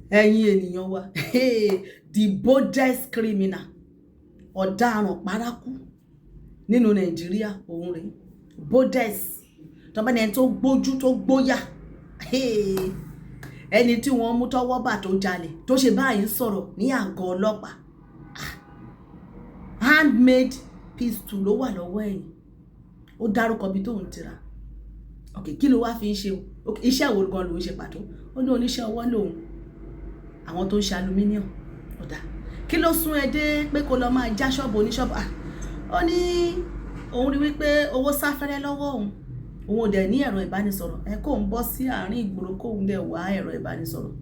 ẹ̀yin ènìyàn wa the boldest criminal ọ̀daràn paraku nínú Nàìjíríà òun rèé boldest tó bá ní ẹni tó gbójú tó gbóyà ẹni tí wọ́n mú tọ́wọ́ bà tó jalè tó ṣe báyìí sọ̀rọ̀ ní àgọ́ ọlọ́pàá handmade pistol ló wà lọ́wọ́ ẹ̀yìn ó dárúkọ bí tóun tira ok kí ló wá fi ń ṣe o iṣẹ́ wo gan ló ń ṣe pàtó ó ní oníṣẹ́ ọwọ́ lòun àwọn tó ń ṣe aluminium ọ̀dà kí ló sún ẹ dé pé kó lọ máa já ṣọ́ọ̀bù oníṣọ́ọ̀bù ó ní òun rí wípé owó sáfẹ́rẹ́ lọ́wọ́ òun ò dẹ̀ ní ẹ̀rọ ìbánisọ̀rọ̀ ẹ kó ń bọ́ sí àárín ìgboro kó ń dẹ̀ wá ẹ̀rọ ìbánisọ̀rọ̀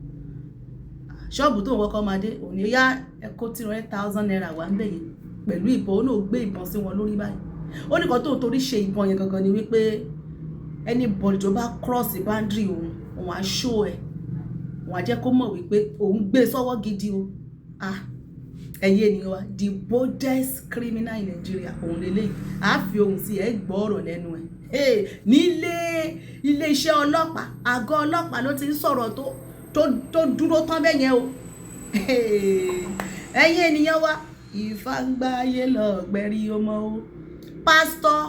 ṣọ́ọ̀bù tó ń wọ́kọ́ máa dé òun yá ẹ kó 300,000 naira wá ń bẹ̀ yẹn pẹ̀lú ìbọn ó náà gbé ìbọn sí wọn lórí báyìí ó ní kan tó torí ṣe ìbọn yẹn gangan ni wípé anybody tó bá cross boundary òun á show ẹ̀ òun á jẹ́ kó mọ̀ wípé òun gbé sọ́wọ́ gidi o ẹ̀yin ènìyàn wa the boldest criminal in Nigeria òun lélẹ́yìí á fi ohùn sí ẹ̀ gbọ́ ọ̀rọ̀ lẹ́nu ẹ̀ nílé iléeṣẹ́ ọlọ́pàá àgọ́ ọlọ́pàá ló ti ń sọ̀rọ̀ tó dúró tán bẹ́ẹ̀ yẹn o ẹ̀yin ènìyàn wa ìfagbáyé lọ́gbẹ̀rí ọmọ o pásítọ̀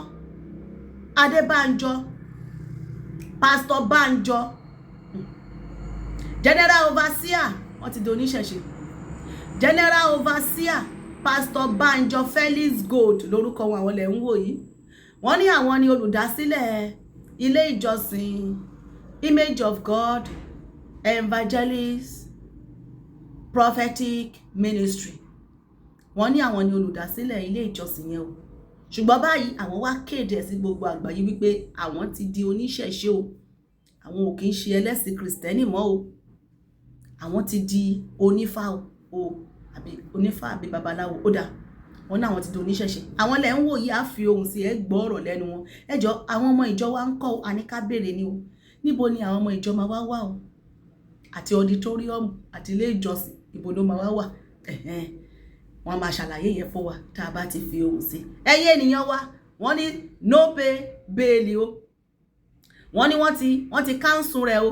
Adébánjọ pásítọ̀ Bánjọ general overseer wọ́n ti di oníṣẹ̀ṣe general overseer pásítọ̀ Banjo Felix Gold lórúkọ wọn àwọn lẹ̀ ń wò yìí wọ́n ní àwọn ni olùdásílẹ̀ ilé ìjọsìn Image of God Evangelist Prophetic Ministry wọ́n ní àwọn ni olùdásílẹ̀ ilé ìjọsìn yẹn o ṣùgbọ́n báyìí àwọn wá kéde sí gbogbo àgbáyé wípé àwọn ti di oníṣẹ̀ṣe o àwọn ò kì í ṣe ẹlẹ́sìn kìrìsìtẹ́nì mọ́ o àwọn ti di onífá o àbí onífá àbí babaláwo ó dà wọ́n náà àwọn ti di oníṣẹ̀ṣe àwọn lẹ́ ń wò yìí á fi ohùn sí ẹ gbọ́ ọ̀rọ̀ lẹ́nu wọn ẹjọ́ àwọn ọmọ ìjọ wa ń kọ́ àníká béèrè ni o níbo ni àwọn ọmọ ìjọ máa wá o àti auditorium àti ilé ìjọsìn ibo ló máa wá wọ́n máa ṣàlàyé yẹn fún wa tá a bá ti fi ohùn sí ẹ̀yin ènìyàn wa wọ́n ní no pay bail o wọ́n ní wọ́n ti cancel rẹ̀ o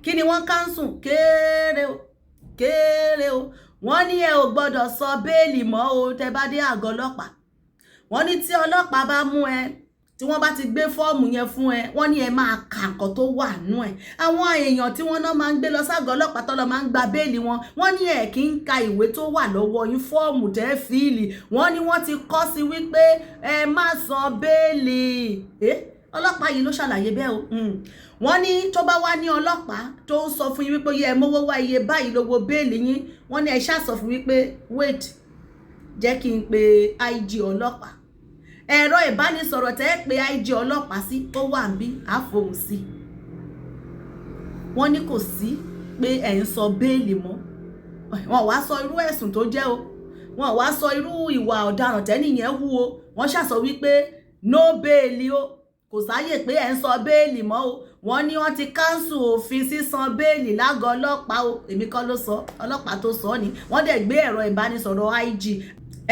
kí ni wọ́n cancel kéré o wọ́n ní ẹ ò gbọ́dọ̀ sọ béèlì mọ́ o tẹ́ bá dé àgọ́ ọlọ́pàá wọ́n ní tí ọlọ́pàá bá mú ẹ tí wọ́n bá ti gbé fọ́ọ̀mù yẹn fún ẹ wọ́n ní ẹ máa kà nǹkan tó wà nú ẹ àwọn èèyàn tí wọ́n náà máa ń gbé lọ ságọ́ ọlọ́pàá tó lọ máa ń gba béèlì wọ́n ní ẹ kì í ka ìwé tó wà lọ́wọ́ yín fọ́ọ̀mù tẹ́ fíìlì wọ́n ní wọ́n ti kọ sí wípé ẹ má san béèlì ọlọ́pàá yìí ló ṣàlàyé bẹ́ẹ̀ o wọ́n ní tó bá wá ní ọlọ́pàá tó ń sọ fún yín wípé ẹ mówó wá iye báyìí lówó béèlì yín wọ́n ní ẹ ṣáà sọ fún wípé wait jẹ́ kí n pe IG ọlọ́pàá ẹ̀rọ ìbánisọ̀rọ̀ tẹ́ pé IG ọlọ́pàá sí ó wà ń bí àfohùn sí wọ́n ní kò sí pé ẹ̀ ń sọ béèlì mọ́ wọ́n wá sọ irú ẹ̀sùn tó jẹ́ o wọ́n wá sọ irú ìwà ọ̀daràn tẹ́nìyẹn hù o wọ́n ṣàsọ wípé no béèlì o kò sáyè pé ẹ̀ ń sọ béèlì mọ́ o wọ́n ní wọ́n ti káńsù òfin sísan béèlì lágọ̀ọ́ ọlọ́pàá o èmi kọ́ ló sọ ọlọ́pàá tó sọ ni wọ́n dẹ̀ gbé ẹ̀rọ ìbánisọ̀rọ̀ IG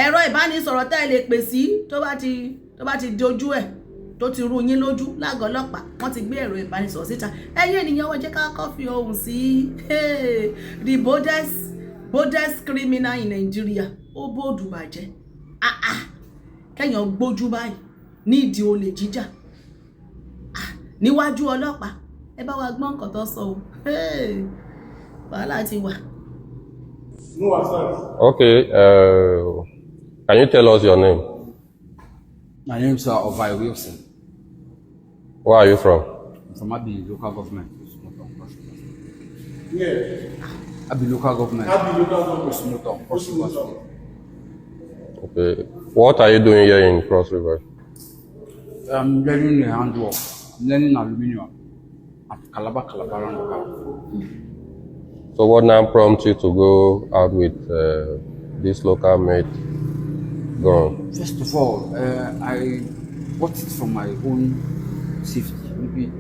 ẹ̀rọ ìbánisọ̀rọ̀ tẹ́ ẹ lè pè sí tó bá ti dojú ẹ̀ tó ti rú yín lójú lágọ̀ọ́ ọlọ́pàá wọ́n ti gbé ẹ̀rọ ìbánisọ̀rọ̀ síta ẹ̀yin ènìyàn wọ́n jẹ́ ká kọ́ fi ohùn sí the boldest criminal in Nigeria ó bòdù bàjẹ́ kẹ́yàn gbójú báyìí nídìí olè jíjà níwájú ọlọ́pàá ẹ bá wa gbọ́n nǹkan tó sọ o wàhálà ti wà. Okay, can you tell us your name? My name is Owó Beeli. Where are you from? I'm from Abi local government. Abi local government. Okay, what are you doing here in Cross River? I'm learning the handwork. I'm learning aluminium at Calabar Roundabout. So what now prompts you to go out with this local mate gun? First of all, I bought it from my own safety. Maybe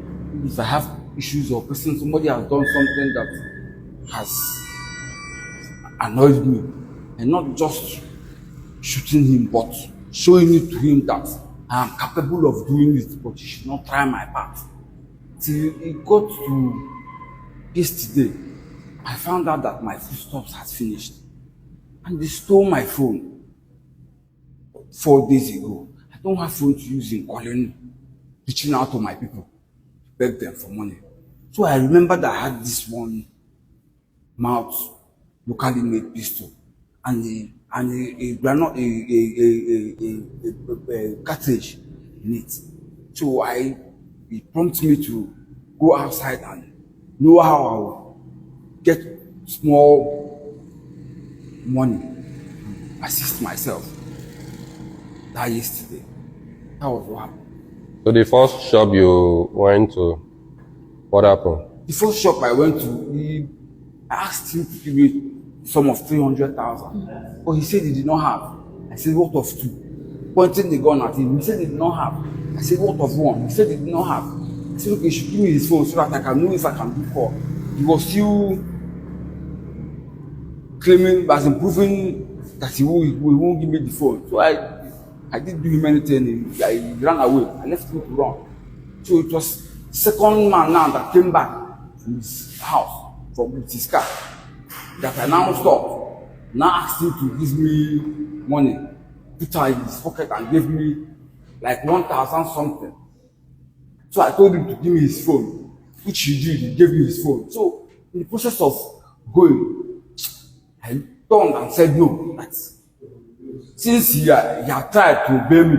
if I have issues or somebody has done something that has annoyed me, and not just shooting him, but showing it to him that I am capable of doing it, but you should not try my part. Till it got to yesterday, I found out that my foodstuffs had finished. And they stole my phone 4 days ago. I don't have phone to use in calling, reaching out to my people, beg them for money. So I remember that I had this one mouth, locally made pistol, and a cartridge in it. So it prompted me to go outside and know how I would get small money to assist myself. That yesterday. That was what happened. So the first shop you went to, what happened? The first shop I went to, I asked him to give me a sum of 300,000. But he said he did not have. I said, what of two? Pointing the gun at him. He said he did not have. I said, what of one? He said he did not have. I said, okay, you should give me his phone so that I can know if I can do call. He was still claiming, as in proving that he won't give me the phone. So I didn't do him anything. He ran away. I left him to run. So it was the second man now that came back from his house with his car that I now stopped. Now asked him to give me money. Put her in his pocket and gave me like 1,000 something. So I told him to give me his phone, which he did. He gave me his phone. So in the process of going, I turned and said no. That since he had tried to obey me,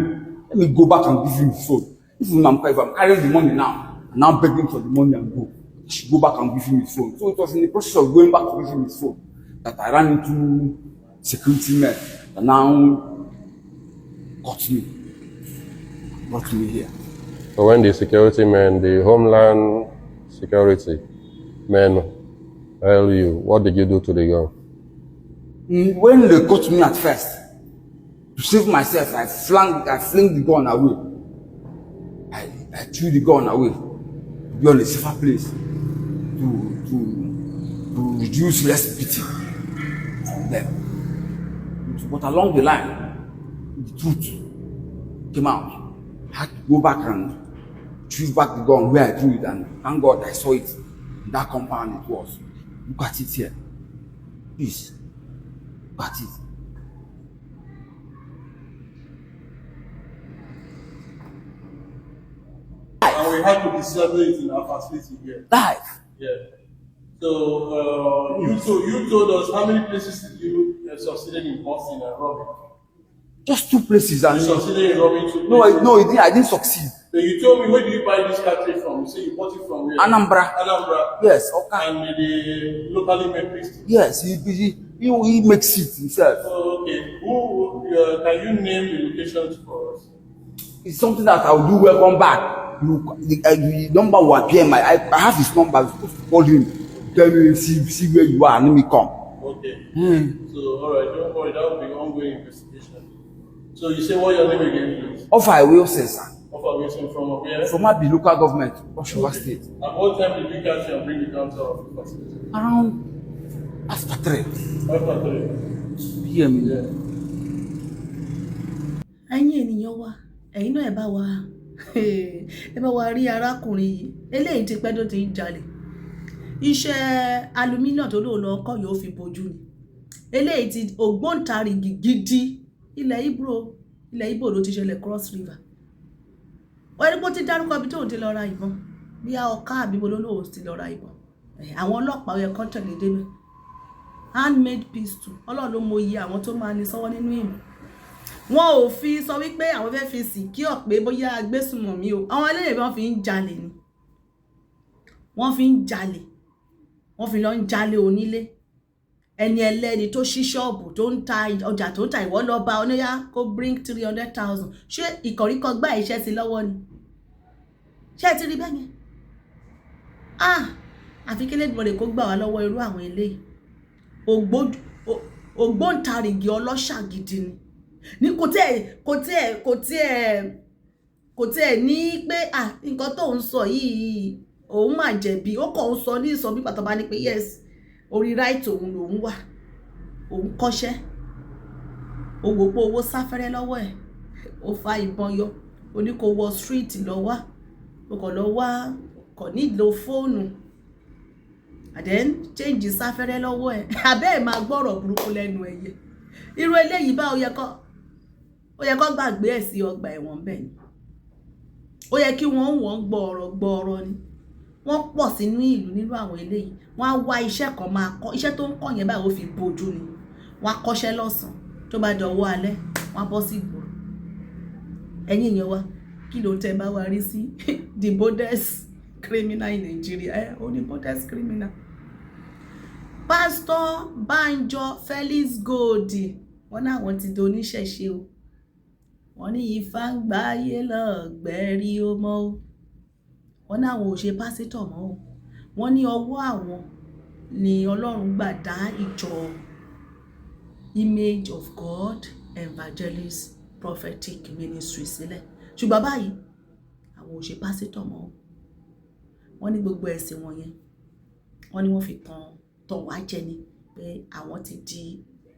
let me go back and give him his phone. If I'm carrying the money now, I'm now begging for the money and go. I should go back and give him his phone. So it was in the process of going back to give him his phone that I ran into security men that now got me, brought me here. So when the security men, the Homeland Security men held you, what did you do to the gun? When they got me at first, to save myself, I flung the gun away. I threw the gun away to be on a safer place, to reduce less pity from them. But along the line, the truth came out. I had to go back and retrieve back the gun where I threw it, and thank God I saw it in that compound it was. Look at it here. Please. Look at it. And we had to disable it in our facility here. Live. Yeah. So you told us how many places did you succeeded in busting and robbing? Just 2 places. And You succeeded in robbing 2 no, places? I didn't succeed. So you told me, where did you buy this cartridge from? You say you bought it from where? Anambra. Yes, okay. And the locally made pistol? Yes, he makes it himself. Oh, okay. Can you name the locations for us? It's something that I will do. Welcome back. The number will appear. I have his number. I'm supposed to call him. Tell me, see where you are, and let me come. Okay. So, all right, don't worry. That will be ongoing investigation. So, you say what your name again, please? Offer will say, sir. Offer Wilson from where? From the local government, Oshowa State. At what time did you catch you and bring it down to our facility? Around after 3 After 3 p.m. Yeah. ẹ̀yin ènìyàn wa ẹ̀yin náà ẹ bá wa rí arákùnrin yìí eléyìí ti pẹ́ tó ti ń jalè iṣẹ́ aluminium tó lóun lọ kọ́ yóò fi bojú ni eléyìí ti ògbóǹtarìgì gidi ilẹ̀ Ìgbò ló ti ṣẹlẹ̀ Cross River wọ́n ní kó ti dárúkọ ibi tóun ti lọ ra ìbọn bí a ọ̀ká àbíbo lólóòwò ti lọ ra ìbọn àwọn ọlọ́pàá yẹ kọ́ tẹ̀lé débẹ̀ handmade pistol Ọlọ́run ló mọ iye àwọn tó máa ní sọ́wọ́ nínú ìmọ̀ wọn ò fi sọ wípé àwọn fẹ́ fi secure pé bóyá agbésùnmọ̀mí o àwọn eléyìí wọ́n fi ń jalè ni wọ́n fi lọ ń jalè onílé ẹni ẹlẹ́ni tó ṣí ṣọ́ọ̀bù tó ń ta ọjà tó ń ta ìwọ lọ bá oníyá kó bring 300,000 ṣé ìkọ̀ríkọ gbá iṣẹ́ sí lọ́wọ́ ni ṣé ẹ ti rí bẹ́ẹ̀ yẹn àfi kí lẹ́dùnmọ̀lẹ̀ kó gbà wá lọ́wọ́ irú àwọn eléyìí ògbóǹtarìgì ọlọ́ṣà gidi ni kò tiẹ̀ ní pé nǹkan tó ń sọ yìí òun máa jẹ̀bi ó kàn ń sọ ní ìsọ bí pàtó bá ní pé yes orí right òun lòun wà òun kọ́ṣẹ́ ó wò pé owó sáfẹ́rẹ́ lọ́wọ́ ẹ̀ ó fa ìbọn yọ ó ní kó wọ street lọ wá ó kàn lọ wá kàn nílò fóònù and then change sáfẹ́rẹ́ lọ́wọ́ ẹ̀ abẹ́ ẹ̀ máa gbọ́rọ̀ burúkú lẹ́nu ẹ̀yẹ irú eléyìí bá ó yẹ kó gbàgbé ẹ̀ sí ọgbà ẹ̀wọ̀n bẹ́ẹ̀ ni ó yẹ kí wọ́n gbọ́ọ̀rọ̀ ni wọ́n pọ̀ sínú ìlú nínú àwọn eléyìí wọ́n á wá iṣẹ́ kan máa kọ́ iṣẹ́ tó ń kọ́ yẹn báyìí ó fi bojú ni wọ́n á kọ́ṣẹ́ lọ́sàn-án tó bá dọ̀wọ́ alẹ́ wọ́n á bọ́ sí ìgboro ẹ̀yin èèyàn wa kí ló tẹ́ bá wa rí sí the boldest criminal in Nigeria ó ní boldest criminal Pastor Banjo Felix Gold wọ́n náà wọ́n ti doníṣẹ̀ṣe o wọ́n ní Ifá ń gbáyé lọ́gbẹ̀rí ó mọ́ o wọ́n náà wọ́n ò ṣe pásítọ̀ mọ́ o wọ́n ní ọwọ́ àwọn ni Ọlọ́run gbà dá ìjọ Image of God Evangelist Prophetic Ministry sílẹ̀ ṣùgbọ́n báyìí àwọn ò ṣe pásítọ̀ mọ́ o wọ́n ní gbogbo ẹ̀sìn wọn yẹn wọ́n ní wọ́n fi tàn wá jẹ ni pé àwọn ti di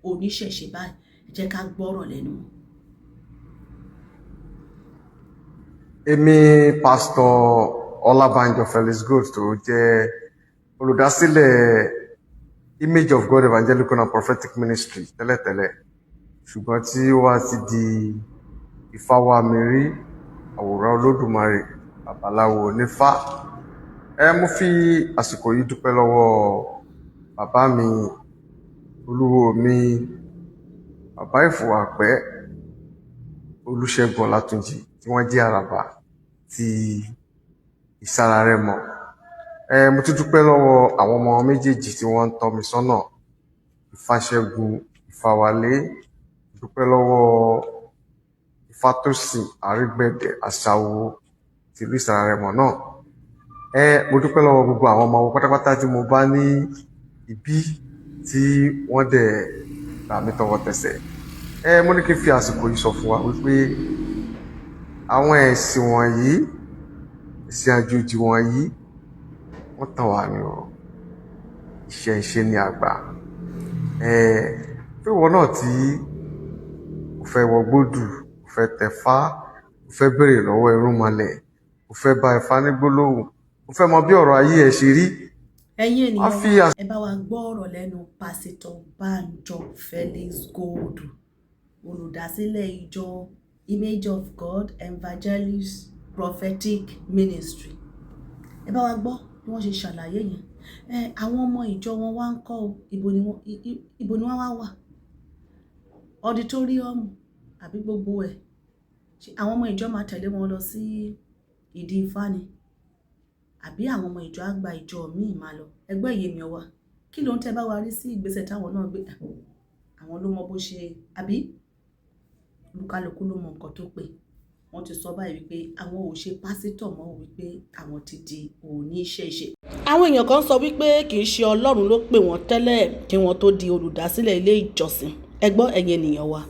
oníṣẹ̀ṣe báyìí ẹ jẹ́ ká gbọ́rọ̀ lẹ́nu wọn. Èmi Pastor Owó Banjo Felix tó jẹ́ olùdásílẹ̀ Image of God Evangelical and Prophetic Ministry tẹ́lẹ̀tẹ́lẹ̀ ṣùgbọ́n tí ó wá ti di ìfáwámirí àwòrán Olódùmarè babaláwo onífá mo fi àsìkò yìí dúpẹ́ lọ́wọ́ bàbá mi olúwo mi bàbá Ìfọ̀wàpẹ́ Olúṣẹ́gun Ọlátúnjí tí wọ́n jẹ́ àràbà ti Ìsárarẹ́mọ mo tún dúpẹ́ lọ́wọ́ àwọn ọmọ méjèèjì tí wọ́n ń tọ́ mi sọ́nà Ìfáṣẹ́gun Ìfáwálé dúpẹ́ lọ́wọ́ Ìfátósìn Àrígbẹ̀dẹ̀ Àṣàwò tìlú Ìsárarẹ́mọ náà mo dúpẹ́ lọ́wọ́ gbogbo àwọn ọmọ pátápátá tí mo bá ní ibi tí wọ́n dẹ̀ gbà mí tọwọ́ tẹsẹ̀ mo ní kí n fi àsìkò yìí sọ fún wa wípé àwọn ẹ̀sìn wọ̀nyí ẹ̀sìn àjòjì wọ̀nyí wọ́n tàn wá ní o ìṣe ní àgbà pé ìwọ náà tí o fẹ́ wọgbódù o fẹ́ tẹ̀fá o fẹ́ béèrè lọ́wọ́ irúnmọlẹ̀ o fẹ́ bá Ifá ní gbólóhùn o fẹ́ mọ bí ọ̀rọ̀ ayé ẹ̀ ṣe rí. ẹ̀yin ènìyàn ẹ bá wa gbọ́ ọ̀rọ̀ lẹ́nu Pásítọ̀ Banjo Felix Gold olùdásílẹ̀ ìjọ Image of God Evangelist Prophetic Ministry ẹ bá wa gbọ́ bí wọ́n ṣe ṣàlàyé yẹn àwọn ọmọ ìjọ wọn wá ń kọ́ ibo ni wọ́n wá wà auditorium àbí gbogbo ẹ̀ àwọn ọmọ ìjọ máa tẹ̀lé wọn lọ sí ìdí Ifá ni àbí àwọn ọmọ ìjọ àgbà ìjọ míì máa lọ ẹgbẹ́ ìyèmí ọwà kí ló ń tẹ́ bá wa rí sí ìgbésẹ̀ táwọn náà gbé àwọn ló mọ bó ṣe àbí olúkálùkù ló mọ nǹkan tó pé wọ́n ti sọ báyìí wípé àwọn ò ṣe pásítọ̀ mọ́ wípé àwọn ti di oníṣẹ̀ṣe. àwọn èèyàn kan sọ wípé kì í ṣe Ọlọ́run ló pè wọ́n tẹ́lẹ̀ kí wọ́n tó di olùdásílẹ̀ ilé ìjọsìn ẹ gbọ́ ẹ̀yin ènìyàn wa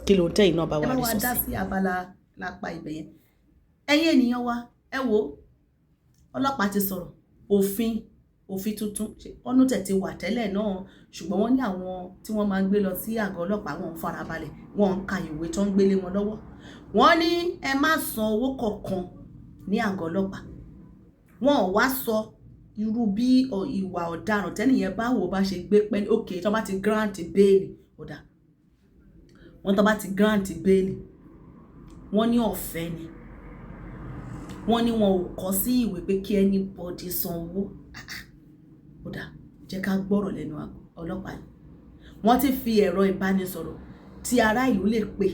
kí ló ń tẹ́ iná bá wa rí sọ sí. ẹ bá wa dá sí abala lápá ibẹ̀ yẹn ẹ̀yin ènìyàn wa ẹ wo ọlọ́pàá ti sọ̀rọ̀ òfin tuntun ọ̀nù tẹ̀ ti wà tẹ́lẹ̀ náà ṣùgbọ́n wọ́n ní àwọn tí wọ́n máa ń gbé lọ sí àgọ́ ọlọ́pàá wọn ń farabalẹ̀ wọn ń ka ìwé tó ń gbélé wọn lọ́wọ́ wọ́n ní ẹ má san owó kankan ní àgọ́ ọlọ́pàá wọn ò wá sọ irú bí ìwà ọ̀daràn tẹ́nìyẹn bá wò bá ṣe gbé pẹ́ẹ́lí òkè tó bá ti grant bẹ́ẹ̀lì ọ̀dà wọ́n tó bá ti grant bẹ́ẹ̀lì wọ́n ní ọ̀fẹ́ ni wọ́n ní wọn ò kọ sí ìwé pé kí anybody san owó ọ̀dà jẹ́ ká gbọ́rọ̀ lẹ́nu ọlọ́pàá yìí wọ́n ti fi ẹ̀rọ ìbánisọ̀rọ̀ tí ará ìlú lè pè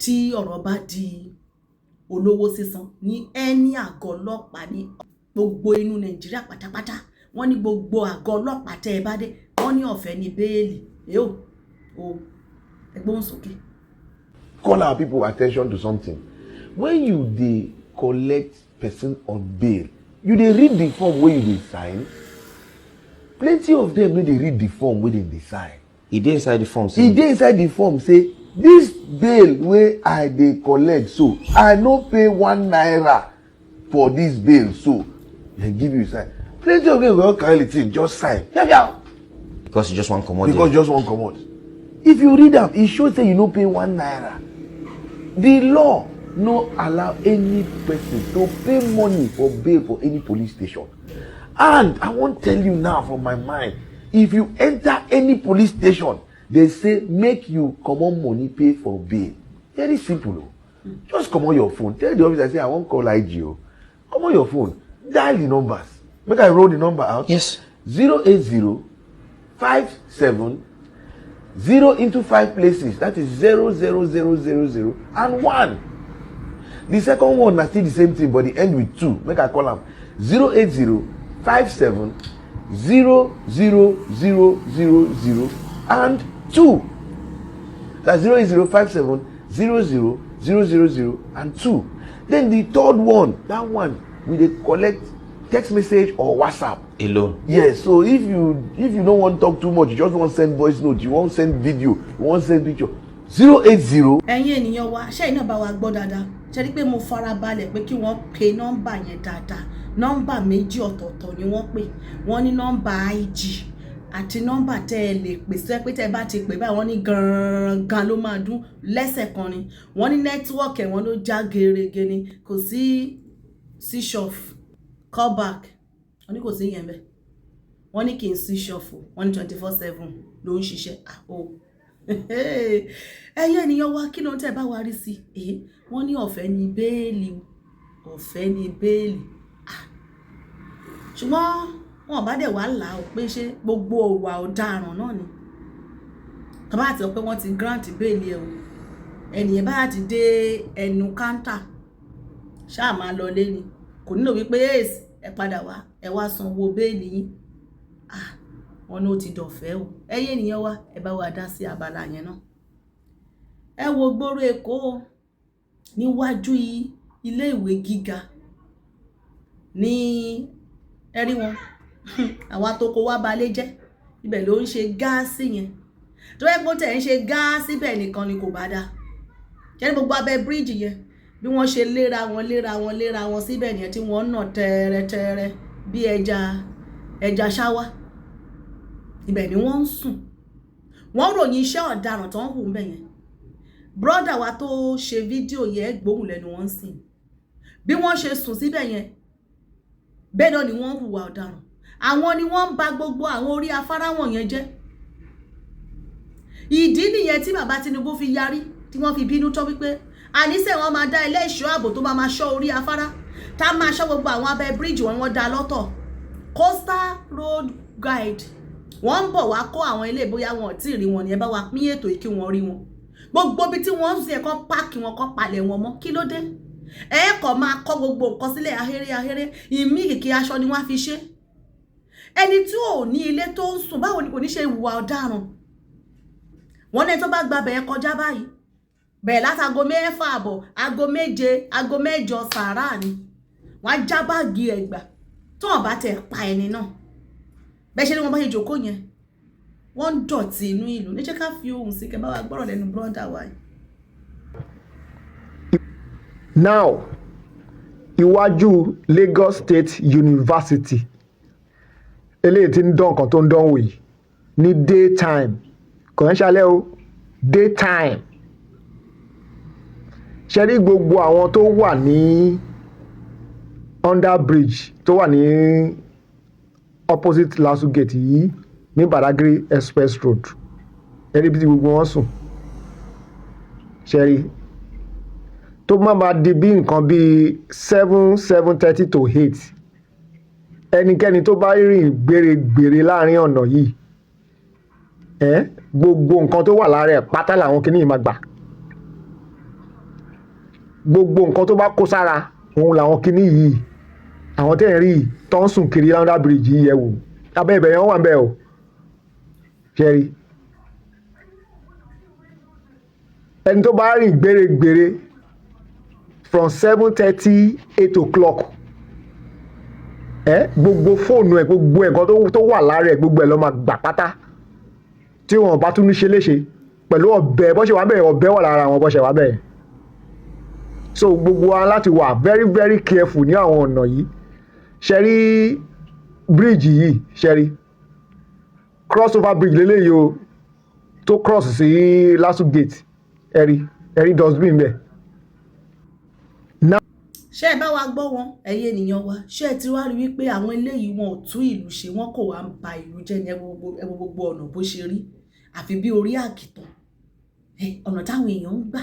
tí ọ̀rọ̀ bá di olówó sísan ní ẹni àgọ́ ọlọ́pàá ní gbogbo inú Nàìjíríà pátápátá wọ́n ní gbogbo àgọ́ ọlọ́pàá tẹ́ ẹ bá dé wọ́n ní ọ̀fẹ́ ní bẹ́ẹ̀lì ẹgbọ́n sókè. Call our people attention to something. When you dey collect person on bail, you dey read the form wey you dey sign. Plenty of them no dey read the form wey dem dey sign. E dey inside the form say. E dey inside the form say this bail wey I dey collect so I no pay 1 naira for this bail so dem give you sign. Plenty of them go carry the thing just sign. Because you just wan comot. Because just wan comot. If you read am, e show say you no pay 1 naira. The law no allow any person to pay money for bail for any police station. And I won't tell you now from my mind, if you enter any police station, they say make you come on money pay for bail. Very simple. Just come on your phone. Tell the officer, say I won't call IGO. Come on your phone. Dial the numbers. Make I roll the number out. Yes. 080 57 0 into 5 places. That is 00000 and 1. The second one na still the same thing, but the end with 2. Make I call am 080 57 00000 and 2. That's 08057 00000 and 2. Then the third one, that one we dey collect text message or WhatsApp alone. Yes, so if you don't want to talk too much, you just want to send voice note, you want to send video, you want to send picture, 080. ẹ̀yin ènìyàn wa ṣé iná bá wa gbọ́ dáadáa ṣe rí pé mo fara balẹ̀ pé kí wọ́n pe nọ́mbà yẹn dáadáa. Nọ́mbà méjì ọ̀tọ̀ọ̀tọ̀ ni wọ́n pè. Wọ́n ní nọ́mbà IG àti nọ́mbà tẹ́ ẹ lè pè sí pé tẹ́ ẹ bá ti pè báyìí wọ́n ní gan-an ló máa dún lẹ́sẹ̀ kan ni. Wọ́n ní nẹ́tíwọ́ọ̀kì wọn ló já gerege ni, kò sí switch off, call back. Wọ́n ní kò sí yẹn bẹ́ẹ̀. Wọ́n ní kì í switch off, wọ́n ní 24/7 ló ń ṣiṣẹ́. Ẹ̀yin ènìyàn wa kí ló ń tẹ́ bá wa rí sí? Wọ́n ní ọ̀fẹ́ ni béèlì, ọ̀fẹ́ ni béèlì. Ṣùgbọ́n wọn bá dẹ̀ wá là ó pé ṣé gbogbo òwà ọ̀daràn náà ni. Tó bá ti sọ pé wọ́n ti grant béèlì ẹ̀ o, ẹnìyẹn bá ti dé ẹnu káńtà ṣáà máa lọ lé ni, kò nílò wípé ẹ padà wá ẹ wá san owó béèlì yín. Wọn ní ó ti dọ̀fẹ́ o. Ẹ̀yin ènìyàn wa ẹ bá wa dá sí abala yẹn náà. Ẹ wo gbòòrò Èkó níwájú ilé ìwé gíga ní ẹ̀rí wọn àwọn atoko wá balẹ̀ jẹ́ ibẹ̀ ló ń ṣe gáàsì yẹn. Tó yẹ kó tẹ̀ ń ṣe gáàsì bẹ́ẹ̀ nìkan ni kò bá dá. Jẹ́ gbogbo abẹ́ bíríìjì yẹn bí wọ́n ṣe léra wọn síbẹ̀ nìyẹn tí wọ́n nà tẹ́rẹ́tẹ́rẹ́ bí ẹja ṣáwá. Ibẹ̀ ni wọ́n ń sùn. Wọ́n ròyìn iṣẹ́ ọ̀daràn tó ń hù ń bẹ̀ yẹn. Brọ́dà wa tó ṣe fídíò yẹn gbóhùn lẹ́nu wọn sìn. Bí wọ́n ṣe sùn síbẹ̀ yẹn bẹ́ẹ̀ náà ni wọ́n hùwà ọ̀daràn. Àwọn ni wọ́n ń ba gbogbo àwọn orí afárá wọ̀nyẹn jẹ́. Ìdí nìyẹn tí bàbá Tinubu fi yarí tí wọ́n fi bínú tán wípé àníṣe wọn máa dá ilé ìṣọ́ ààbò tó máa ṣọ́ orí afárá tá a máa ṣọ́ gbogbo àwọn abẹ́ bíríìjì wọn dá lọ́tọ̀. Coastal Road Guide wọ́n ń bọ̀ wá kó àwọn ilé bóyá wọn ò tí ì rí wọn ni ẹ bá wa pín ètò yìí kí wọ́n rí wọn. Gbogbo ibi tí wọ́n ń ṣe ẹ̀kọ́ páàkì wọn kọ́ palẹ̀ wọn mọ́ kí ló dé? Ẹ̀ẹ́kọ̀ máa kọ́ gbogbo nǹkan sílẹ̀ ahéré ìmí kìkì aṣọ ni wọ́n fi ṣe. Ẹni tí ò ní ilé tó ń sùn báwo ni kò ní ṣe ìwà ọ̀daràn? Wọ́n ní tó bá gba bẹ̀ẹ́ kọjá báyìí bẹ̀ẹ́ láti aago 6 àbọ̀, aago 7, aago 8 sàárà ni wọ́n á já báàgì ẹ̀gbà tó wọ́n bá tẹ̀ pa ẹni náà. Bẹ́ẹ̀ ṣe ni wọ́n bá ṣe jókòó yẹn wọ́n ń dọ̀tí inú ìlú. Ní jẹ́ ká fi ohùn sí kẹ́ bá wa gbọ́rọ̀ lẹ́nu brọ́dà wa yìí. Now, iwájú Lagos State University eléyìí tí ń dán nǹkan tó ń dánwò yìí ní daytime kò ń ṣalẹ́ o, daytime. Ṣe rí gbogbo àwọn tó wà ní under bridge tó wà ní opposite Lasu Gate yìí ní Badagry Express Road ẹ̀rí bí gbogbo wọn sùn. Ṣe rí tó máa di bí nǹkan bí 7:30 to 8 ẹnikẹ́ni tó bá rìn gbèrègbèrè láàrin ọ̀nà yìí gbogbo nǹkan tó wà lára ẹ̀ pátá làwọn kìíní máa gbà. Gbogbo nǹkan tó bá kó sára òun làwọn kìíní yìí àwọn tẹ́ ẹ̀ rí tó ń sùn kiri under bridge yìí ẹ̀ wò abẹ́ ibẹ̀ yẹn wà ń bẹ̀ o. Ṣe rí ẹni tó bá rìn gbèrègbèrè from 7:30 8 o'clock gbogbo fóònù ẹ gbogbo nǹkan tó wà lára ẹ gbogbo ẹ ló máa gbà pátá tí wọn bá tún ní ṣe léṣe pẹ̀lú ọ̀bẹ bó ṣe wà bẹ́ẹ̀ ọ̀bẹ wà lára àwọn bó ṣe wà bẹ́ẹ̀. So gbogbo wa láti wà very very careful ní àwọn ọ̀nà yìí. Ṣe rí bridge yìí ṣe rí crossover bridge lélẹ́yìí o tó cross sí Lasu Gate ẹ̀rí dustbin bẹ́ẹ̀. ṣé ẹ bá wa gbọ́ wọn ẹ̀yin ènìyàn wa ṣé ẹ ti wá rí wípé àwọn eléyìí wọn ò tún ìlú ṣe wọn kò wá ń ba ìlú jẹ́ ní ẹ wo gbogbo ọ̀nà bó ṣe rí àfi bí orí àkìtàn ọ̀nà táwọn èèyàn ń gbà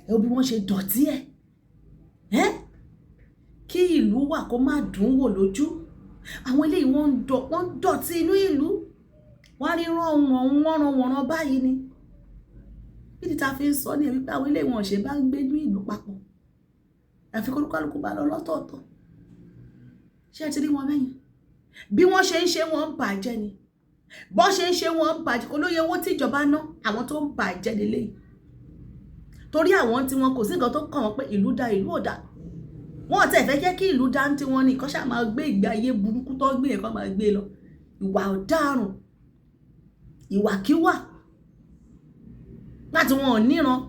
ẹ wo bí wọ́n ṣe dọ̀tí ẹ̀ kí ìlú wà kó má dùn wò lójú àwọn eléyìí wọ́n ń dọ̀tí inú ìlú wọ́n á rí wọ́n báyìí ni bí ta fi ń sọ ní ẹ̀mí pé àwọn eléyìí wọn ṣe bá ń gbé ní ìlú papọ̀ àfi kólúkálùkù bá lọ lọ́tọ̀ọ̀tọ̀ ṣé ẹ ti rí wọn mẹ́yìn bí wọ́n ṣe ń ṣe wọ́n ń bàjẹ́ ni bọ́ ṣe ń ṣe wọ́n ń bàjẹ́ kó lóye owó tí ìjọba ná àwọn tó ń bàjẹ́ lélẹ́yìí torí àwọn tí wọn kò sí nǹkan tó kàn wọ́n pé ìlú da ìlú ò da wọn tẹ̀ fẹ́ jẹ́ kí ìlú dá ń tí wọ́n ní kọ́ ṣáà máa gbé ìgbé ayé burúkú tó gbé yẹn kọ́ máa gbé lọ ìwà ọ̀daràn ìwàkíwà láti wọn ò níran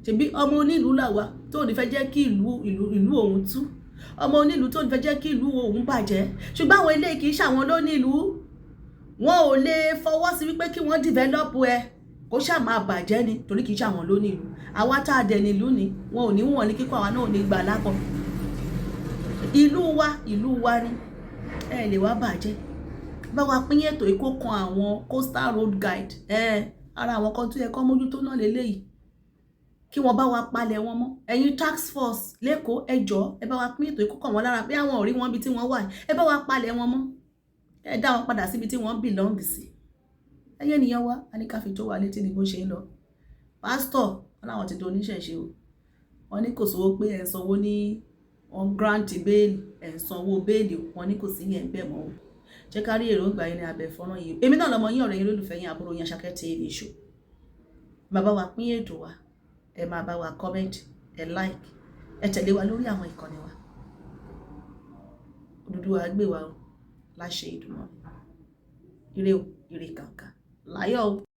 ṣebí ọmọ onílùú làwa tó ní fẹ́ jẹ́ kí ìlú òun tú ọmọ onílùú tó ní fẹ́ jẹ́ kí ìlú òun bàjẹ́ ṣùgbọ́n àwọn eléyìí kì í ṣàwọn lónílùú wọn ò lè fọwọ́ sí wípé kí wọ́n dìvẹ́lọ́pù ẹ kó ṣáà máa bàjẹ́ ni torí kì í ṣàwọn lónílùú àwa tá a dẹ̀ nílùú ni wọn ò ní wọ̀n ní kíkọ́ àwa náà ò ní gbà lápọ̀ ìlú wa ni ẹ lè wá bàjẹ́ bá wa pín ètò ìkó kan àwọn coastal road guide ara àwọn kan tó yẹ kó mójútó náà lélẹ́yìí kí wọ́n bá wa palẹ̀ wọn mọ́ ẹ̀yin tax force lẹ́kọ̀ọ́ ẹ jọ̀ọ́ ẹ bá wa pín ètò ìkó kan wọn lára bí àwọn ò rí wọn bí tí wọ́n wà ẹ bá wa palẹ̀ wọn mọ́ ẹ dá wọn padà síbi tí wọ́n belong sí ẹyẹ nìyẹn wá a ní ká fi tó wa létí ni bó ṣe ń lọ pásítọ̀ wọn làwọn ti di oníṣẹ̀ṣe o wọn ní kò sówó pé ẹ̀ ń sanwó ní on grant bẹ́ẹ̀lì ẹ̀ ń sanwó bẹ́ẹ̀lì wọn ní kò sí yẹn bẹ́ẹ̀ mọ́ o jẹ́ ká rí èròǹgbà yín ní abẹ́ fọ́nrán yìí èmi náà lọmọ yín ọ̀rẹ́ yín lólùfẹ́ yín àbúrò yín Àṣàkẹ́ TV show bàbá wa pín ètò wa ẹ máa bá wa comment ẹ like ẹ tẹ̀lé wa lórí àwọn ìkànnì wa Odùduwà gbé wa o láṣẹ Ìdùmarè ire o ire kàǹkà láyọ̀ o.